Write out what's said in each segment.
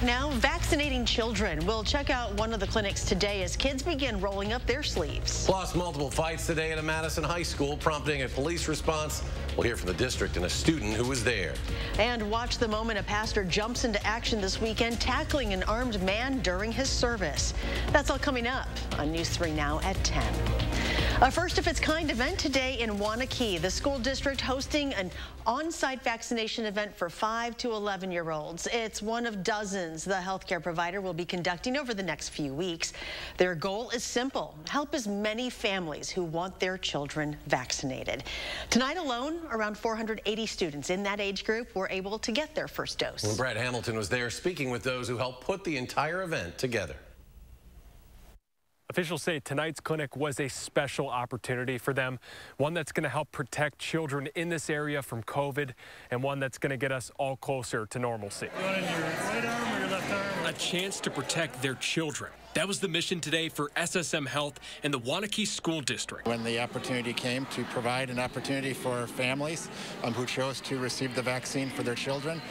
Now, vaccinating children. We'll check out one of the clinics today as kids begin rolling up their sleeves. Plus, multiple fights today at a Madison high school, prompting a police response. We'll hear from the district and a student who was there. And watch the moment a pastor jumps into action this weekend, tackling an armed man during his service. That's all coming up on News 3 Now at 10. A first-of-its-kind event today in Waunakee. The school district hosting an on-site vaccination event for 5 to 11-year-olds. It's one of dozens the healthcare provider will be conducting over the next few weeks. Their goal is simple: help as many families who want their children vaccinated. Tonight alone, around 480 students in that age group were able to get their first dose. Well, Brad Hamilton was there speaking with those who helped put the entire event together. Officials say tonight's clinic was a special opportunity for them, one that's going to help protect children in this area from COVID, and one that's going to get us all closer to normalcy. You want it in your right arm or your left arm? A chance to protect their children. That was the mission today for SSM Health and the Waunakee School District. When the opportunity came to provide an opportunity for families who chose to receive the vaccine for their children,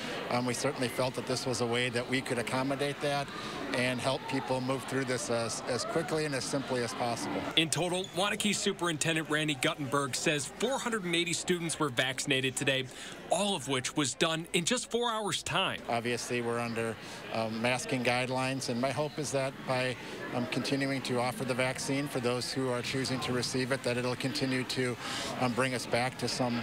we certainly felt that this was a way that we could accommodate that and help people move through this as quickly and as simply as possible. In total, Waunakee Superintendent Randy Guttenberg says 480 students were vaccinated today, all of which was done in just 4 hours' time. Obviously, we're under masking guidelines, and my hope is that by continuing to offer the vaccine for those who are choosing to receive it, that it'll continue to bring us back to some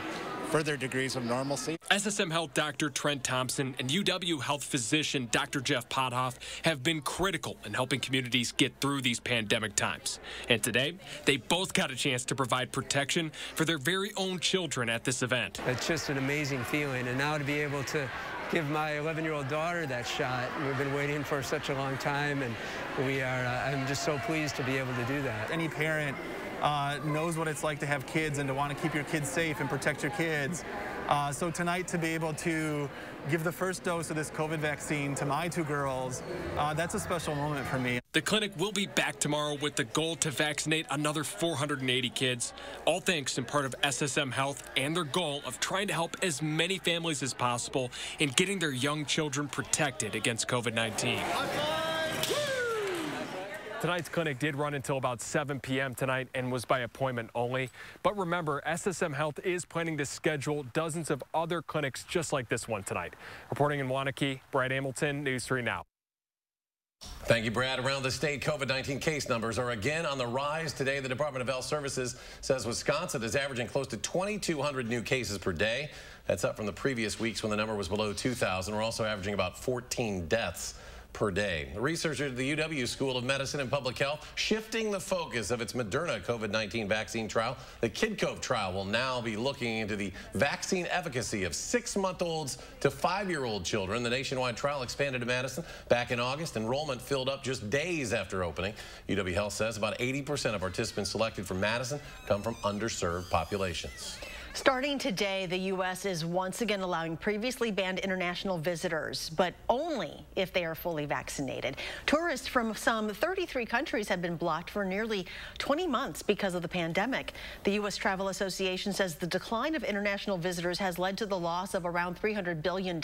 further degrees of normalcy. SSM Health Dr. Trent Thompson and UW Health physician Dr. Jeff Pothoff have been critical in helping communities get through these pandemic times. And today, they both got a chance to provide protection for their very own children at this event. It's just an amazing feeling, and now to be able to give my 11-year-old daughter that shot. We've been waiting for such a long time, and I'm just so pleased to be able to do that. Any parent knows what it's like to have kids and to want to keep your kids safe and protect your kids. So tonight, to be able to give the first dose of this COVID vaccine to my two girls, that's a special moment for me. The clinic will be back tomorrow with the goal to vaccinate another 480 kids, all thanks in part of SSM Health and their goal of trying to help as many families as possible in getting their young children protected against COVID-19. Tonight's clinic did run until about 7 p.m. tonight and was by appointment only. But remember, SSM Health is planning to schedule dozens of other clinics just like this one tonight. Reporting in Waunakee, Brad Hamilton, News 3 Now. Thank you, Brad. Around the state, COVID-19 case numbers are again on the rise. Today, the Department of Health Services says Wisconsin is averaging close to 2,200 new cases per day. That's up from the previous weeks when the number was below 2,000. We're also averaging about 14 deaths per day. The researcher at the UW School of Medicine and Public Health shifting the focus of its Moderna COVID-19 vaccine trial. The Kid Cove trial will now be looking into the vaccine efficacy of 6-month-olds to 5-year-old children. The nationwide trial expanded to Madison back in August. Enrollment filled up just days after opening. UW Health says about 80% of participants selected from Madison come from underserved populations. Starting today, the U.S. is once again allowing previously banned international visitors, but only if they are fully vaccinated. Tourists from some 33 countries have been blocked for nearly 20 months because of the pandemic. The U.S. Travel Association says the decline of international visitors has led to the loss of around $300 billion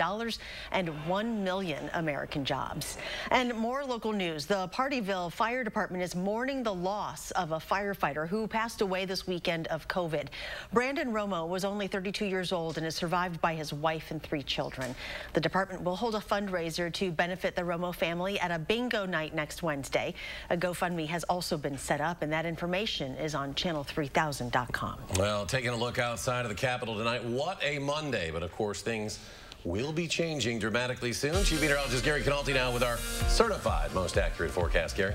and 1 million American jobs. And more local news. The Partyville Fire Department is mourning the loss of a firefighter who passed away this weekend of COVID. Brandon Romo was only 32 years old and is survived by his wife and 3 children. The department will hold a fundraiser to benefit the Romo family at a bingo night next Wednesday. A GoFundMe has also been set up, and that information is on channel3000.com. Well, taking a look outside of the Capitol tonight, what a Monday. But of course, things will be changing dramatically soon. Chief Meteorologist Gary Canalti now with our certified most accurate forecast. Gary?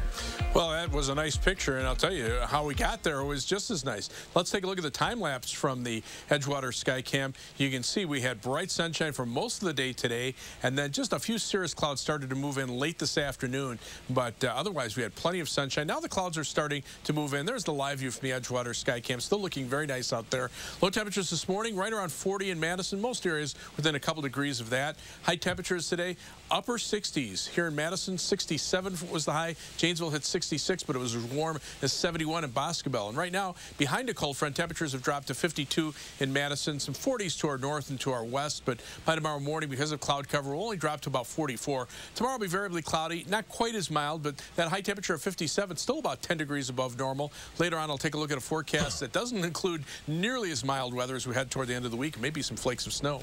Well, that was a nice picture, and I'll tell you how we got there was just as nice. Let's take a look at the time lapse from the Edgewater Skycam. You can see we had bright sunshine for most of the day today, and then just a few cirrus clouds started to move in late this afternoon, but otherwise we had plenty of sunshine. Now the clouds are starting to move in. There's the live view from the Edgewater Skycam. Still looking very nice out there. Low temperatures this morning right around 40 in Madison. Most areas within a couple degrees degrees of that. High temperatures today, upper 60s. Here in Madison, 67 was the high. Janesville hit 66, but it was as warm as 71 in Boscobel. And right now, behind a cold front, temperatures have dropped to 52 in Madison, some 40s to our north and to our west. But by tomorrow morning, because of cloud cover, we'll only drop to about 44. Tomorrow will be variably cloudy, not quite as mild, but that high temperature of 57, still about 10 degrees above normal. Later on, I'll take a look at a forecast that doesn't include nearly as mild weather as we head toward the end of the week, maybe some flakes of snow.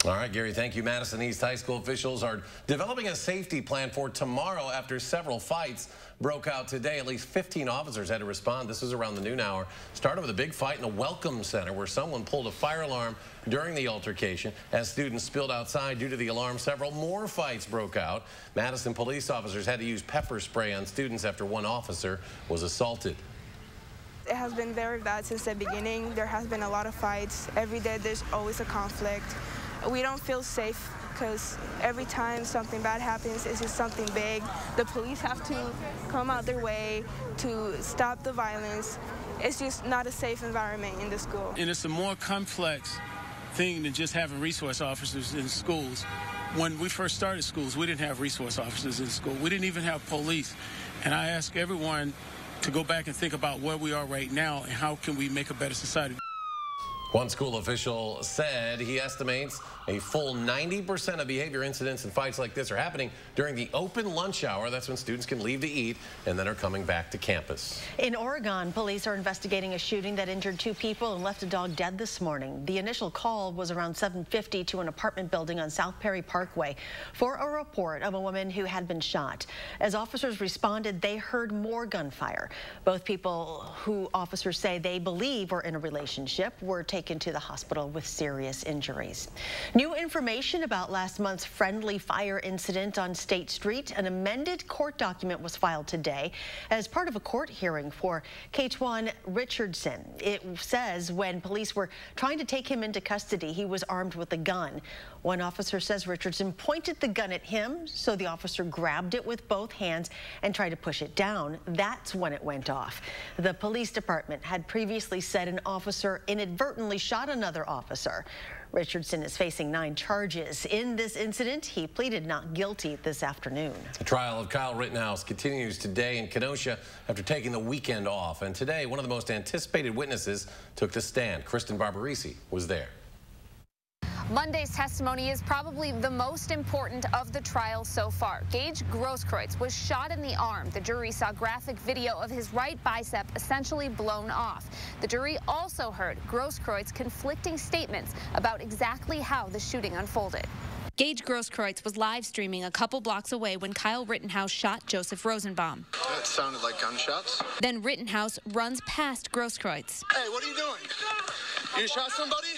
All right, Gary, thank you. Madison East High School officials are developing a safety plan for tomorrow after several fights broke out today. At least 15 officers had to respond. This is around the noon hour. Started with a big fight in a welcome center where someone pulled a fire alarm during the altercation. As students spilled outside due to the alarm, several more fights broke out. Madison police officers had to use pepper spray on students after one officer was assaulted. It has been very bad since the beginning. There has been a lot of fights. Every day there's always a conflict. We don't feel safe because every time something bad happens, it's just something big. The police have to come out their way to stop the violence. It's just not a safe environment in the school. And it's a more complex thing than just having resource officers in schools. When we first started schools, we didn't have resource officers in school. We didn't even have police. And I ask everyone to go back and think about where we are right now and how can we make a better society. One school official said he estimates a full 90% of behavior incidents and fights like this are happening during the open lunch hour. That's when students can leave to eat and then are coming back to campus. In Oregon, police are investigating a shooting that injured 2 people and left a dog dead this morning. The initial call was around 7:50 to an apartment building on South Perry Parkway for a report of a woman who had been shot. As officers responded, they heard more gunfire. Both people who officers say they believe were in a relationship were taken to the hospital with serious injuries. New information about last month's friendly fire incident on State Street. An amended court document was filed today as part of a court hearing for K-1 Richardson. It says when police were trying to take him into custody, he was armed with a gun. One officer says Richardson pointed the gun at him, so the officer grabbed it with both hands and tried to push it down. That's when it went off. The police department had previously said an officer inadvertently shot another officer. Richardson is facing 9 charges. In this incident, he pleaded not guilty this afternoon. The trial of Kyle Rittenhouse continues today in Kenosha after taking the weekend off. And today, one of the most anticipated witnesses took the stand. Kristen Barbarisi was there. Monday's testimony is probably the most important of the trial so far. Gage Grosskreutz was shot in the arm. The jury saw graphic video of his right bicep essentially blown off. The jury also heard Grosskreutz conflicting statements about exactly how the shooting unfolded. Gage Grosskreutz was live streaming a couple blocks away when Kyle Rittenhouse shot Joseph Rosenbaum. That sounded like gunshots. Then Rittenhouse runs past Grosskreutz. Hey, what are you doing? You shot somebody?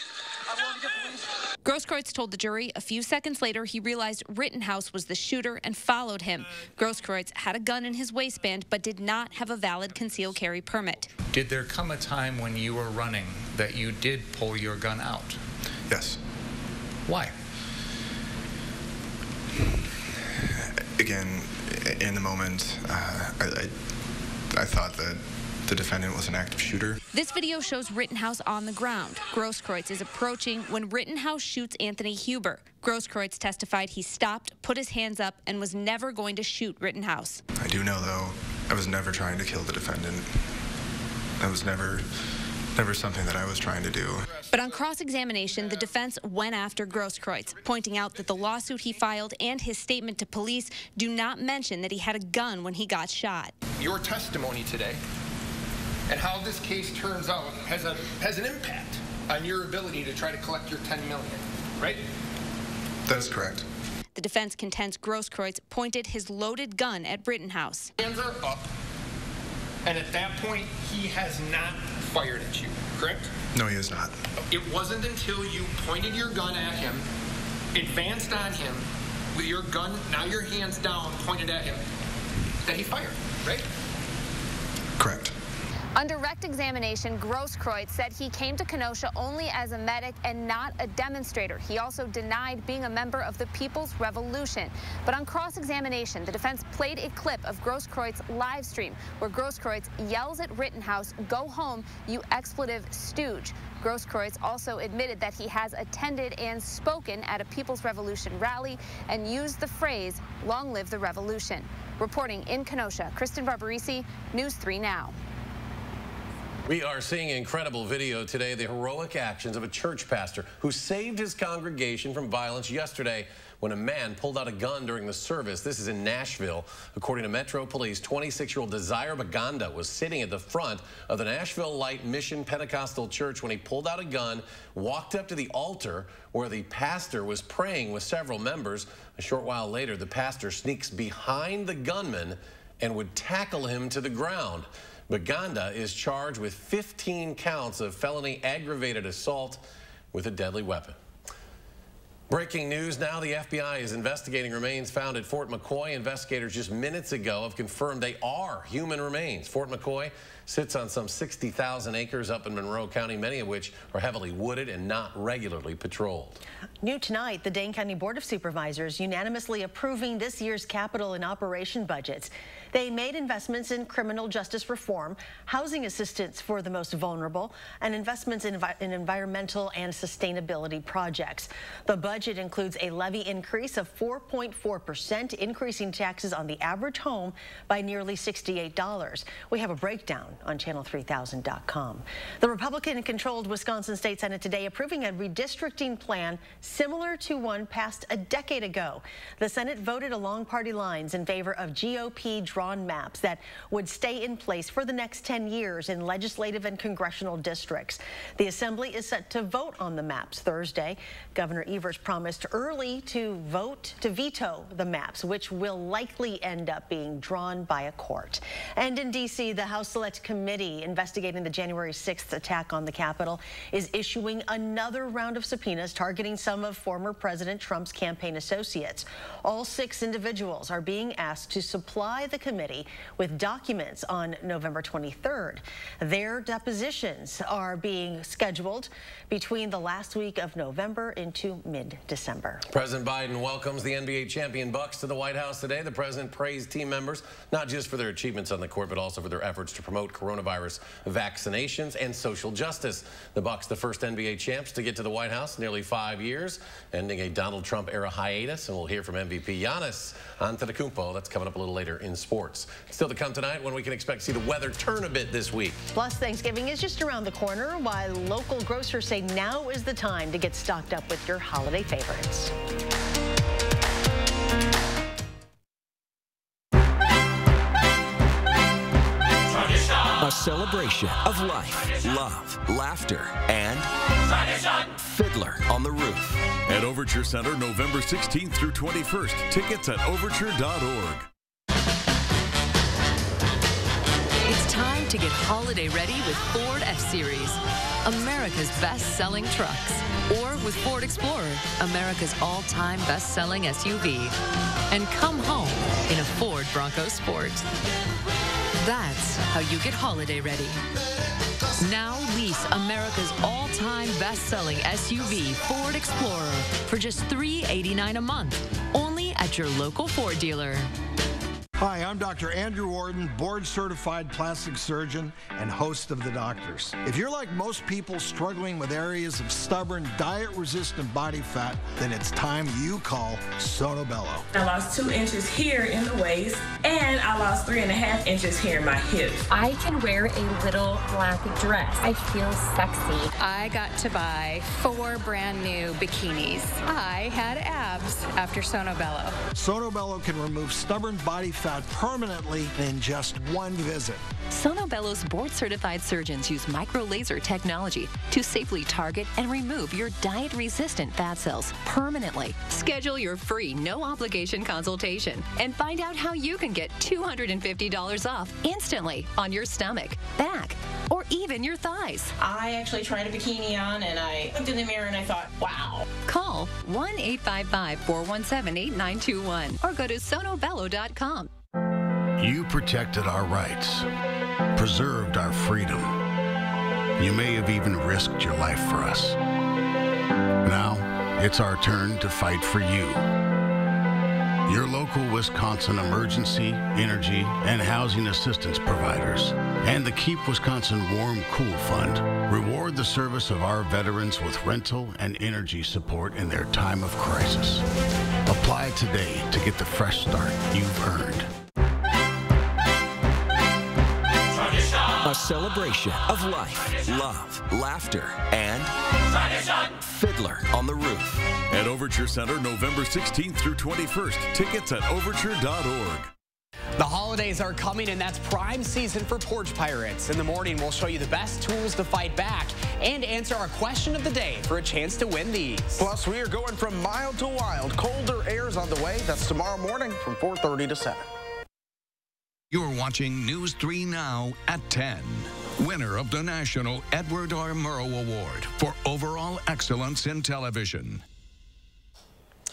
Grosskreutz told the jury a few seconds later he realized Rittenhouse was the shooter and followed him. Grosskreutz had a gun in his waistband but did not have a valid concealed carry permit. Did there come a time when you were running that you did pull your gun out? Yes. Why? Again, in the moment, I thought that the defendant was an active shooter. This video shows Rittenhouse on the ground. Grosskreutz is approaching when Rittenhouse shoots Anthony Huber. Grosskreutz testified he stopped, put his hands up, and was never going to shoot Rittenhouse. I do know, though, I was never trying to kill the defendant. That was never something that I was trying to do. But on cross-examination, the defense went after Grosskreutz, pointing out that the lawsuit he filed and his statement to police do not mention that he had a gun when he got shot. Your testimony today and how this case turns out has an impact on your ability to try to collect your $10 million, right? That is correct. The defense contends Grosskreutz pointed his loaded gun at Rittenhouse. Hands are up, and at that point, he has not fired at you, correct? No, he has not. It wasn't until you pointed your gun at him, advanced on him, with your gun, now your hands down, pointed at him, that he fired, right? Correct. On direct examination, Grosskreutz said he came to Kenosha only as a medic and not a demonstrator. He also denied being a member of the People's Revolution. But on cross-examination, the defense played a clip of Grosskreutz live stream where Grosskreutz yells at Rittenhouse, "Go home, you expletive stooge." Grosskreutz also admitted that he has attended and spoken at a People's Revolution rally and used the phrase, "Long live the revolution." Reporting in Kenosha, Kristen Barbarisi, News 3 Now. We are seeing incredible video today, the heroic actions of a church pastor who saved his congregation from violence yesterday when a man pulled out a gun during the service. This is in Nashville. According to Metro Police, 26-year-old Desire Baganda was sitting at the front of the Nashville Light Mission Pentecostal Church when he pulled out a gun, walked up to the altar where the pastor was praying with several members. A short while later, the pastor sneaks behind the gunman and would tackle him to the ground. Baganda is charged with 15 counts of felony aggravated assault with a deadly weapon. Breaking news now, the FBI is investigating remains found at Fort McCoy. Investigators just minutes ago have confirmed they are human remains. Fort McCoy sits on some 60,000 acres up in Monroe County, many of which are heavily wooded and not regularly patrolled. New tonight, the Dane County Board of Supervisors unanimously approving this year's capital and operation budgets. They made investments in criminal justice reform, housing assistance for the most vulnerable, and investments in environmental and sustainability projects. The budget includes a levy increase of 4.4%, increasing taxes on the average home by nearly $68. We have a breakdown on channel3000.com. The Republican-controlled Wisconsin State Senate today approving a redistricting plan similar to one passed a decade ago. The Senate voted along party lines in favor of GOP drawn maps that would stay in place for the next 10 years in legislative and congressional districts. The Assembly is set to vote on the maps Thursday. Governor Evers promised early to veto the maps, which will likely end up being drawn by a court. And in D.C., the House Select Committee investigating the January 6th attack on the Capitol is issuing another round of subpoenas targeting some of former President Trump's campaign associates. All 6 individuals are being asked to supply the committee with documents on November 23rd. Their depositions are being scheduled between the last week of November into mid-December. President Biden welcomes the NBA champion Bucks to the White House today. The president praised team members, not just for their achievements on the court, but also for their efforts to promote coronavirus vaccinations and social justice. The Bucks, the first NBA champs to get to the White House in nearly 5 years, ending a Donald Trump era hiatus. And we'll hear from MVP Giannis Antetokounmpo. That's coming up a little later in sports. Still to come tonight, when we can expect to see the weather turn a bit this week. Plus, Thanksgiving is just around the corner, while local grocers say now is the time to get stocked up with your holiday favorites. A celebration of life, love, laughter, and Fiddler on the Roof. At Overture Center, November 16th through 21st. Tickets at overture.org. It's time to get holiday ready with Ford F-Series, America's best-selling trucks. Or with Ford Explorer, America's all-time best-selling SUV. And come home in a Ford Bronco Sport. That's how you get holiday ready. Now lease America's all-time best-selling SUV, Ford Explorer, for just $389 a month, only at your local Ford dealer. Hi, I'm Dr. Andrew Warden, board-certified plastic surgeon and host of The Doctors. If you're like most people struggling with areas of stubborn, diet-resistant body fat, then it's time you call Sono Bello. I lost 2 inches here in the waist, and I lost 3.5 inches here in my hips. I can wear a little black dress. I feel sexy. I got to buy 4 brand new bikinis. I had abs after Sono Bello. Sono Bello can remove stubborn body fat permanently in just 1 visit. Sono Bello's board-certified surgeons use micro-laser technology to safely target and remove your diet-resistant fat cells permanently. Schedule your free, no-obligation consultation and find out how you can get $250 off instantly on your stomach, back, or even your thighs. I actually tried a bikini on, and I looked in the mirror and I thought, wow. Call 1-855-417-8921 or go to sonobello.com. You protected our rights. preserved our freedom. You may have even risked your life for us. Now, it's our turn to fight for you. Your local Wisconsin emergency, energy, and housing assistance providers, and the Keep Wisconsin Warm Cool Fund reward the service of our veterans with rental and energy support in their time of crisis. Apply today to get the fresh start you've earned. A celebration of life, love, laughter, and Fiddler on the Roof. At Overture Center, November 16th through 21st. Tickets at overture.org. The holidays are coming, and that's prime season for porch pirates. In the morning, we'll show you the best tools to fight back and answer our question of the day for a chance to win these. Plus, we are going from mild to wild. Colder air's on the way. That's tomorrow morning from 4:30 to 7. You're watching News 3 Now at 10. Winner of the National Edward R. Murrow Award for Overall Excellence in Television.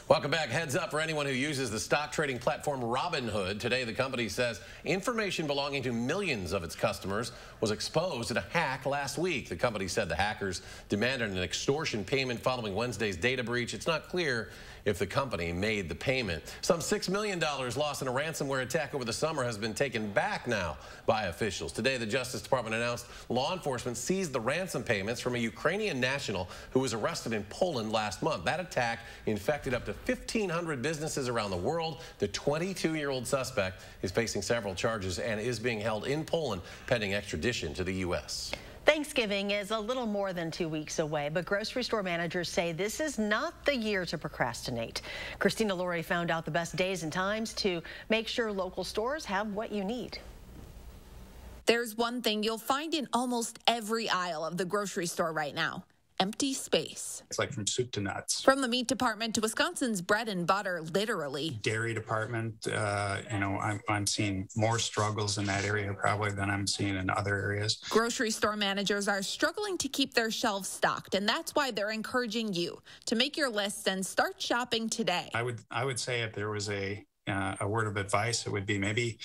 Welcome back. Heads up for anyone who uses the stock trading platform Robinhood. Today, the company says information belonging to millions of its customers was exposed in a hack last week. The company said the hackers demanded an extortion payment following Wednesday's data breach. It's not clear if the company made the payment. Some $6 million lost in a ransomware attack over the summer has been taken back now by officials. Today, the Justice Department announced law enforcement seized the ransom payments from a Ukrainian national who was arrested in Poland last month. That attack infected up to 1,500 businesses around the world. The 22-year-old suspect is facing several charges and is being held in Poland pending extradition to the U.S. Thanksgiving is a little more than 2 weeks away, but grocery store managers say this is not the year to procrastinate. Christina Laurie found out the best days and times to make sure local stores have what you need. There's one thing you'll find in almost every aisle of the grocery store right now: empty space. It's like from soup to nuts. From the meat department to Wisconsin's bread and butter, literally. Dairy department, I'm seeing more struggles in that area probably than I'm seeing in other areas. Grocery store managers are struggling to keep their shelves stocked, and that's why they're encouraging you to make your lists and start shopping today. I would say if there was a word of advice, it would be maybe,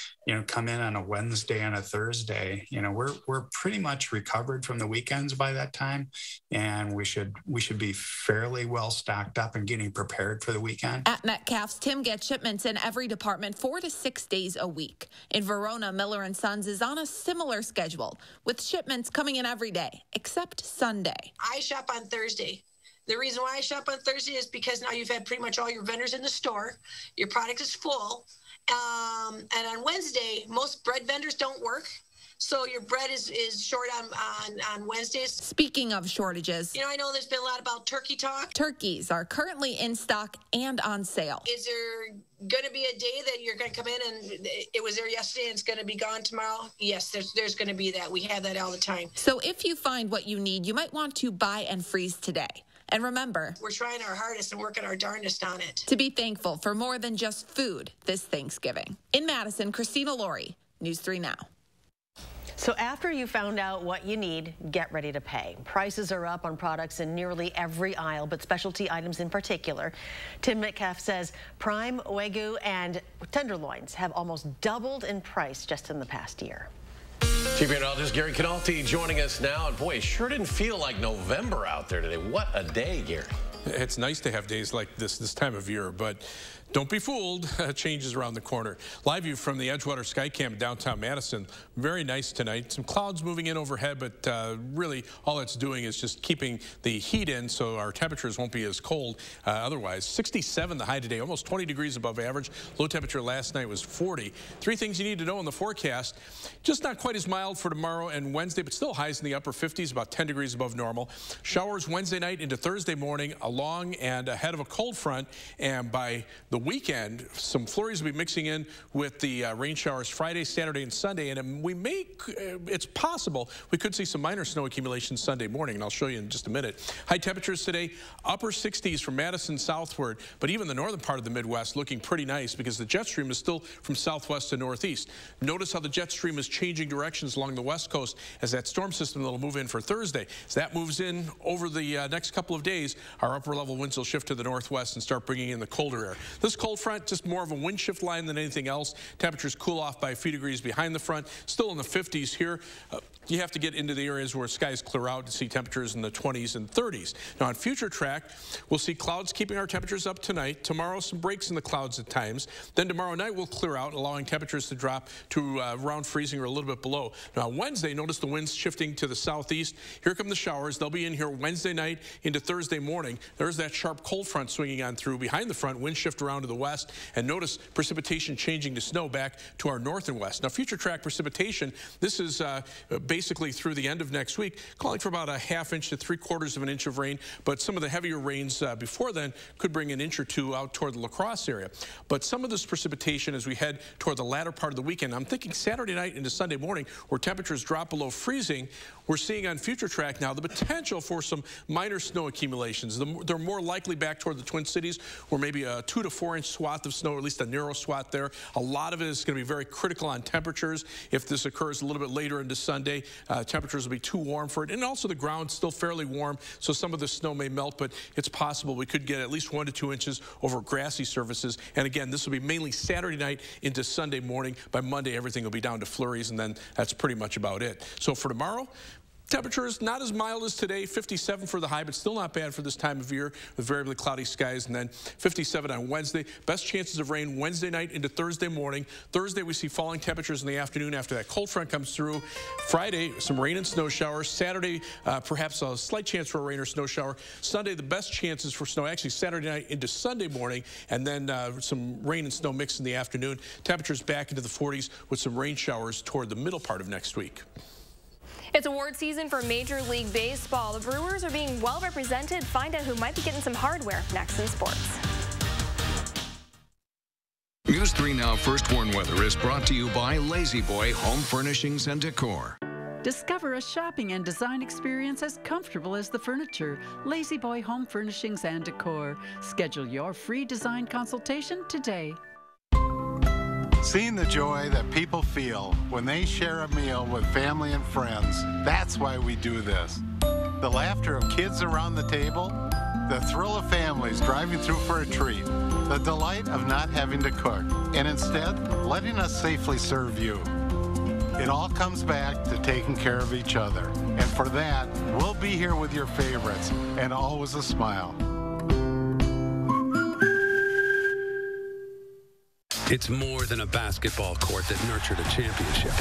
come in on a Wednesday and a Thursday. We're pretty much recovered from the weekends by that time, and we should be fairly well stocked up and getting prepared for the weekend. At Metcalf's, Tim gets shipments in every department 4 to 6 days a week. In Verona, Miller & Sons is on a similar schedule, with shipments coming in every day, except Sunday. I shop on Thursday. The reason why I shop on Thursday is because now you've had pretty much all your vendors in the store. Your product is full. And on Wednesday, most bread vendors don't work. So your bread is short on Wednesdays. Speaking of shortages. I know there's been a lot about turkey talk. Turkeys are currently in stock and on sale. Is there going to be a day that you're going to come in and it was there yesterday and it's going to be gone tomorrow? Yes, there's going to be that. We have that all the time. So if you find what you need, you might want to buy and freeze today. And remember, we're trying our hardest and working our darndest on it. To be thankful for more than just food this Thanksgiving. In Madison, Christina Laurie, News 3 Now. So after you found out what you need, get ready to pay. Prices are up on products in nearly every aisle, but specialty items in particular. Tim Metcalf says prime, Wagyu, and tenderloins have almost doubled in price just in the past year. Chief Meteorologist Gary Canalti joining us now. And boy, it sure didn't feel like November out there today. What a day, Gary. It's nice to have days like this time of year, but don't be fooled. Change is around the corner. Live view from the Edgewater Skycam downtown Madison. Very nice tonight. Some clouds moving in overhead, but really all it's doing is just keeping the heat in so our temperatures won't be as cold otherwise. 67 the high today, almost 20 degrees above average. Low temperature last night was 40. 3 things you need to know in the forecast. Just not quite as mild for tomorrow and Wednesday, but still highs in the upper 50s, about 10 degrees above normal. Showers Wednesday night into Thursday morning, along and ahead of a cold front, and by the weekend, some flurries will be mixing in with the rain showers Friday, Saturday, and Sunday, and it's possible we could see some minor snow accumulation Sunday morning, and I'll show you in just a minute. High temperatures today, upper 60s from Madison southward, but even the northern part of the Midwest looking pretty nice because the jet stream is still from southwest to northeast. Notice how the jet stream is changing directions along the west coast as that storm system that will move in for Thursday. As that moves in over the next couple of days, our upper level winds will shift to the northwest and start bringing in the colder air. This cold front, just more of a wind shift line than anything else. Temperatures cool off by a few degrees behind the front, still in the 50s here. You have to get into the areas where skies clear out to see temperatures in the 20s and 30s. Now on future track, we'll see clouds keeping our temperatures up tonight. Tomorrow, some breaks in the clouds at times. Then tomorrow night will clear out, allowing temperatures to drop to around freezing or a little bit below. Now on Wednesday, notice the winds shifting to the southeast. Here come the showers. They'll be in here Wednesday night into Thursday morning. There's that sharp cold front swinging on through. Behind the front, wind shift around to the west. And notice precipitation changing to snow back to our north and west. Now future track precipitation, this is basically through the end of next week, calling for about a ½ inch to 3/4 of an inch of rain, but some of the heavier rains before then could bring an inch or two out toward the La Crosse area. But some of this precipitation as we head toward the latter part of the weekend, I'm thinking Saturday night into Sunday morning, where temperatures drop below freezing, we're seeing on future track now the potential for some minor snow accumulations. They're more likely back toward the Twin Cities, where maybe a 2 to 4 inch swath of snow, or at least a narrow swath there. A lot of it is going to be very critical on temperatures. If this occurs a little bit later into Sunday, temperatures will be too warm for it. And also the ground's still fairly warm, so some of the snow may melt, but it's possible we could get at least 1 to 2 inches over grassy surfaces. And again, this will be mainly Saturday night into Sunday morning. By Monday, everything will be down to flurries, and then that's pretty much about it. So for tomorrow, temperatures not as mild as today, 57 for the high, but still not bad for this time of year with variably cloudy skies. And then 57 on Wednesday. Best chances of rain Wednesday night into Thursday morning. Thursday, we see falling temperatures in the afternoon after that cold front comes through. Friday, some rain and snow showers. Saturday, perhaps a slight chance for a rain or snow shower. Sunday, the best chances for snow, actually Saturday night into Sunday morning, and then some rain and snow mix in the afternoon. Temperatures back into the 40s with some rain showers toward the middle part of next week. It's award season for Major League Baseball. The Brewers are being well represented. Find out who might be getting some hardware next in sports. News 3 Now First Warn Weather is brought to you by Lazy Boy Home Furnishings and Decor. Discover a shopping and design experience as comfortable as the furniture. Lazy Boy Home Furnishings and Decor. Schedule your free design consultation today. Seeing the joy that people feel when they share a meal with family and friends, that's why we do this. The laughter of kids around the table, the thrill of families driving through for a treat, the delight of not having to cook, and instead letting us safely serve you. It all comes back to taking care of each other. And for that, we'll be here with your favorites, and always a smile. It's more than a basketball court that nurtured a championship.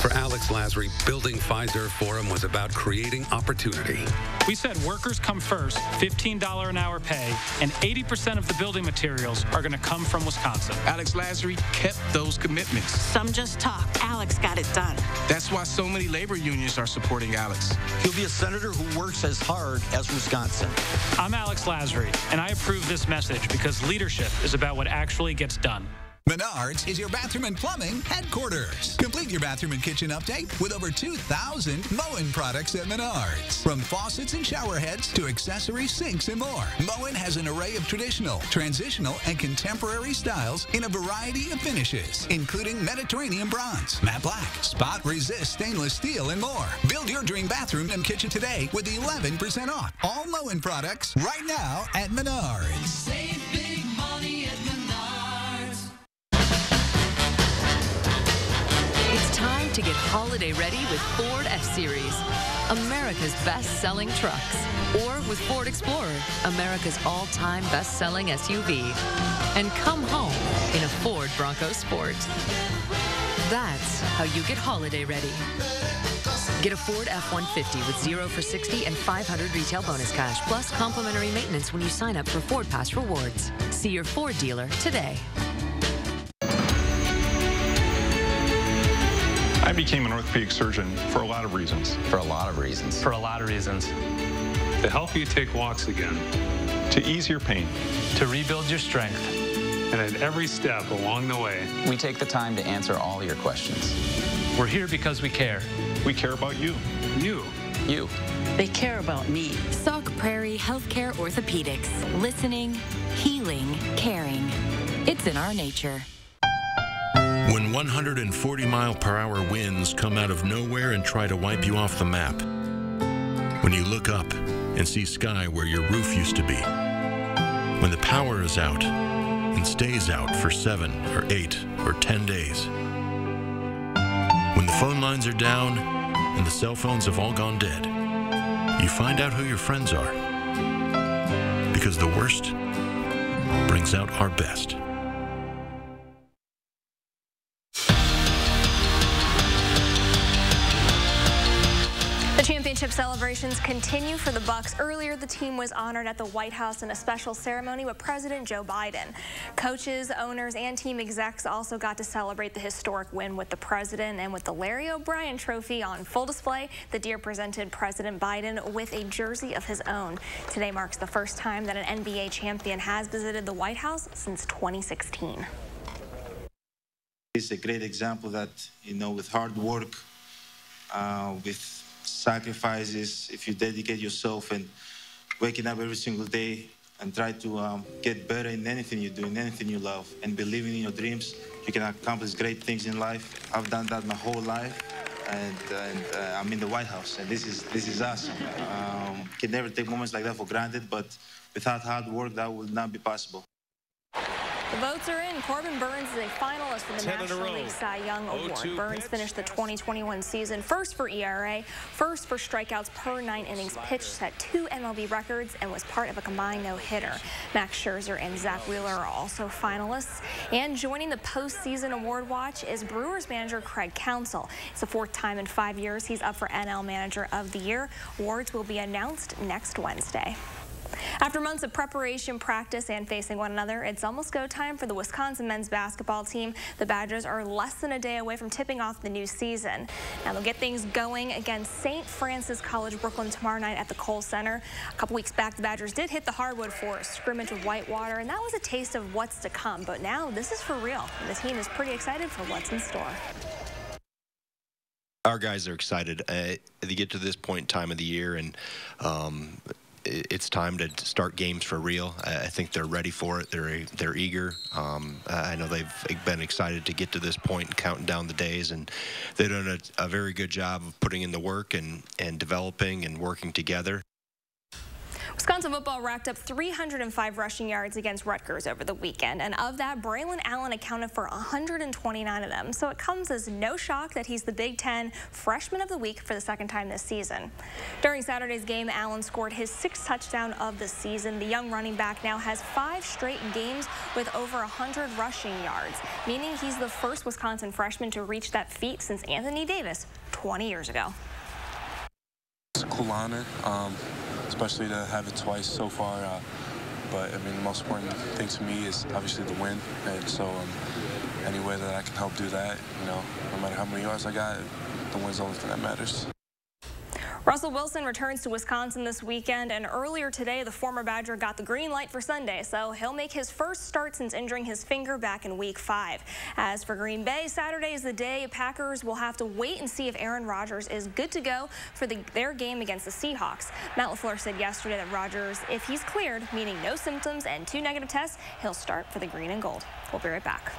For Alex Lasry, building Pfizer Forum was about creating opportunity. We said workers come first, $15 an hour pay, and 80% of the building materials are going to come from Wisconsin. Alex Lasry kept those commitments. Some just talk. Alex got it done. That's why so many labor unions are supporting Alex. He'll be a senator who works as hard as Wisconsin. I'm Alex Lasry, and I approve this message because leadership is about what actually gets done. Menards is your bathroom and plumbing headquarters. Complete your bathroom and kitchen update with over 2,000 Moen products at Menards. From faucets and shower heads to accessories, sinks, and more. Moen has an array of traditional, transitional, and contemporary styles in a variety of finishes, including Mediterranean bronze, matte black, spot resist stainless steel, and more. Build your dream bathroom and kitchen today with 11% off all Moen products right now at Menards. Save big money at Menards. It's time to get holiday ready with Ford F-Series, America's best-selling trucks. Or with Ford Explorer, America's all-time best-selling SUV. And come home in a Ford Bronco Sport. That's how you get holiday ready. Get a Ford F-150 with 0 for 60 and 500 retail bonus cash, plus complimentary maintenance when you sign up for Ford Pass Rewards. See your Ford dealer today. I became an orthopedic surgeon for a lot of reasons. For a lot of reasons. For a lot of reasons. To help you take walks again. To ease your pain. To rebuild your strength. And at every step along the way, we take the time to answer all your questions. We're here because we care. We care about you. You. They care about me. Sauk Prairie Healthcare Orthopedics. Listening, healing, caring. It's in our nature. When 140-mile-per-hour winds come out of nowhere and try to wipe you off the map. When you look up and see sky where your roof used to be. When the power is out and stays out for 7 or 8 or 10 days. When the phone lines are down and the cell phones have all gone dead, you find out who your friends are. Because the worst brings out our best. The championship celebrations continue for the Bucs. Earlier, the team was honored at the White House in a special ceremony with President Joe Biden. Coaches, owners, and team execs also got to celebrate the historic win with the president, and with the Larry O'Brien Trophy on full display, the Deer presented President Biden with a jersey of his own. Today marks the first time that an NBA champion has visited the White House since 2016. It's a great example that, you know, with hard work, with sacrifices, if you dedicate yourself and waking up every single day and try to get better in anything you do, in anything you love, and believing in your dreams, you can accomplish great things in life. I've done that my whole life, and I'm in the White House, and this is awesome. Can never take moments like that for granted, but without hard work, that would not be possible. The votes are in. Corbin Burns is a finalist for the National League Cy Young Award. Burns finished the 2021 season first for ERA, first for strikeouts per 9 innings pitched, set 2 MLB records, and was part of a combined no-hitter. Max Scherzer and Zach Wheeler are also finalists. And joining the postseason award watch is Brewers manager Craig Counsell. It's the 4th time in 5 years he's up for NL Manager of the Year. Awards will be announced next Wednesday. After months of preparation, practice, and facing one another, it's almost go time for the Wisconsin men's basketball team. The Badgers are less than a day away from tipping off the new season. Now they'll get things going against St. Francis College Brooklyn tomorrow night at the Kohl Center. A couple weeks back, the Badgers did hit the hardwood for a scrimmage with Whitewater, and that was a taste of what's to come. But now this is for real. The team is pretty excited for what's in store. Our guys are excited. They get to this point in time of the year, and it's time to start games for real. I think they're ready for it. They're eager. I know they've been excited to get to this point and counting down the days, and they've done a very good job of putting in the work and developing and working together. Wisconsin football racked up 305 rushing yards against Rutgers over the weekend, and of that, Braylon Allen accounted for 129 of them. So it comes as no shock that he's the Big Ten Freshman of the Week for the 2nd time this season. During Saturday's game, Allen scored his 6th touchdown of the season. The young running back now has 5 straight games with over 100 rushing yards, meaning he's the first Wisconsin freshman to reach that feat since Anthony Davis 20 years ago. It's a cool honor. Especially to have it twice so far. But I mean, the most important thing to me is obviously the win. And so any way that I can help do that, you know, no matter how many yards I got, the win's the only thing that matters. Russell Wilson returns to Wisconsin this weekend, and earlier today, the former Badger got the green light for Sunday, so he'll make his first start since injuring his finger back in Week 5. As for Green Bay, Saturday is the day Packers will have to wait and see if Aaron Rodgers is good to go for their game against the Seahawks. Matt LaFleur said yesterday that Rodgers, if he's cleared, meaning no symptoms and 2 negative tests, he'll start for the green and gold. We'll be right back.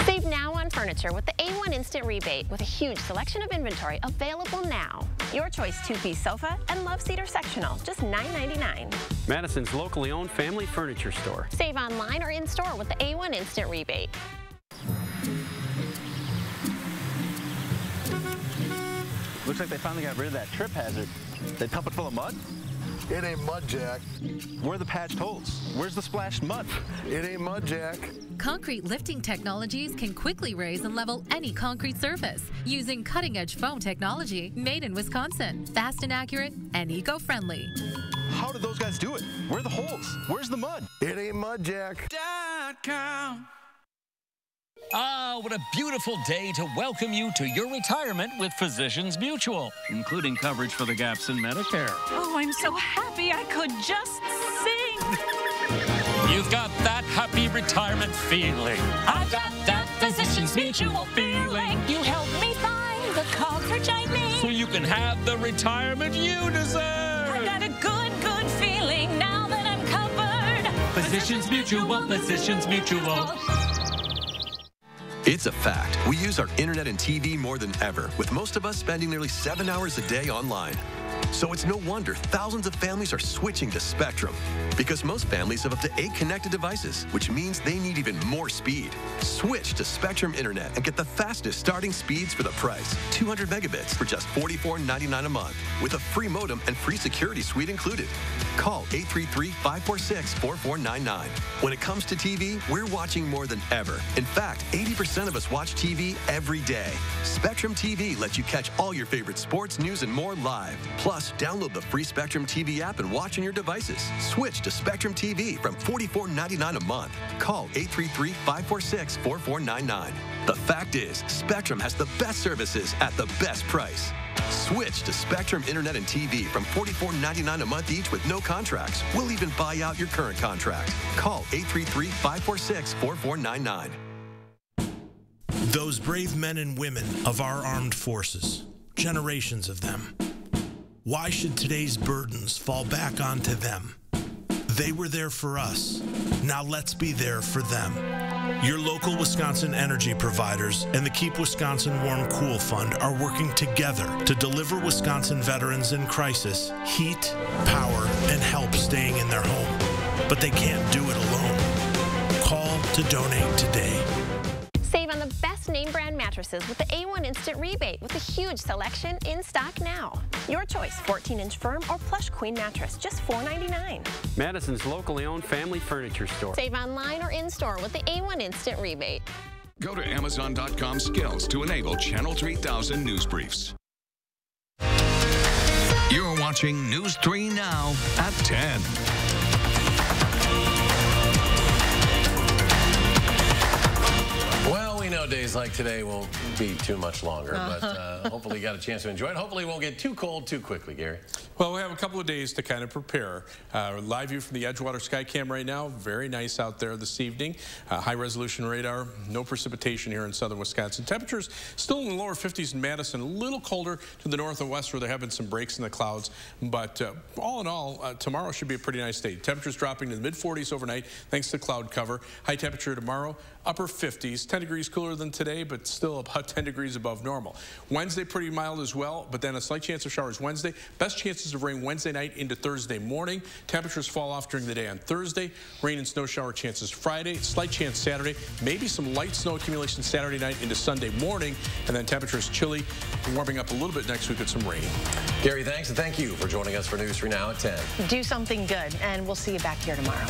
Save now on furniture with the A1 Instant Rebate with a huge selection of inventory available now. Your choice 2-piece sofa and love seat or sectional, just $9.99. Madison's locally owned family furniture store. Save online or in-store with the A1 Instant Rebate. Looks like they finally got rid of that trip hazard. They pump it full of mud? It ain't mud, Jack. Where are the patched holes? Where's the splashed mud? It ain't mud, Jack. Concrete lifting technologies can quickly raise and level any concrete surface using cutting-edge foam technology made in Wisconsin. Fast and accurate and eco-friendly. How did those guys do it? Where are the holes? Where's the mud? It ain't mud, Jack. Ah, what a beautiful day to welcome you to your retirement with Physicians Mutual, including coverage for the gaps in Medicare. Oh, I'm so happy I could just sing. You've got that happy retirement feeling. I've got that Physicians Mutual feeling. You help me find the coverage I need, so you can have the retirement you deserve. I got a good feeling now that I'm covered. Physicians Mutual, Physicians Mutual. It's a fact. We use our internet and TV more than ever, with most of us spending nearly 7 hours a day online. So it's no wonder thousands of families are switching to Spectrum. Because most families have up to 8 connected devices, which means they need even more speed. Switch to Spectrum Internet and get the fastest starting speeds for the price. 200 megabits for just $44.99 a month, with a free modem and free security suite included. Call 833-546-4499. When it comes to TV, we're watching more than ever. In fact, 80% of us watch TV every day. Spectrum TV lets you catch all your favorite sports, news, and more live. Plus, download the free Spectrum TV app and watch on your devices. Switch to Spectrum TV from $44.99 a month. Call 833-546-4499. The fact is, Spectrum has the best services at the best price. Switch to Spectrum Internet and TV from $44.99 a month each with no contracts. We'll even buy out your current contract. Call 833-546-4499. Those brave men and women of our armed forces, generations of them. Why should today's burdens fall back onto them? They were there for us. Now let's be there for them. Your local Wisconsin energy providers and the Keep Wisconsin Warm Cool Fund are working together to deliver Wisconsin veterans in crisis heat, power, and help staying in their home. But they can't do it alone. Call to donate today. Save on the best name brand mattresses with the A1 Instant Rebate with a huge selection in stock now. Your choice, 14-inch firm or plush queen mattress, just $4.99. Madison's locally owned family furniture store. Save online or in-store with the A1 Instant Rebate. Go to Amazon.com skills to enable Channel 3000 news briefs. You're watching News 3 Now at 10. Well, we know days like today won't be too much longer, but hopefully you got a chance to enjoy it. Hopefully it won't get too cold too quickly, Gary. Well, we have a couple of days to kind of prepare. Live view from the Edgewater Skycam right now. Very nice out there this evening. High-resolution radar. No precipitation here in southern Wisconsin. Temperatures still in the lower 50s in Madison. A little colder to the north and west where there have been some breaks in the clouds. But all in all, tomorrow should be a pretty nice day. Temperatures dropping to the mid-40s overnight thanks to cloud cover. High temperature tomorrow, upper 50s. 10 degrees cooler than today, but still about 10 degrees above normal. Wednesday, pretty mild as well, but then a slight chance of showers Wednesday. Best chances of rain Wednesday night into Thursday morning. Temperatures fall off during the day on Thursday. Rain and snow shower chances Friday. Slight chance Saturday. Maybe some light snow accumulation Saturday night into Sunday morning. And then temperatures chilly, warming up a little bit next week with some rain. Gary, thanks, and thank you for joining us for News 3 Now at 10. Do something good, and we'll see you back here tomorrow.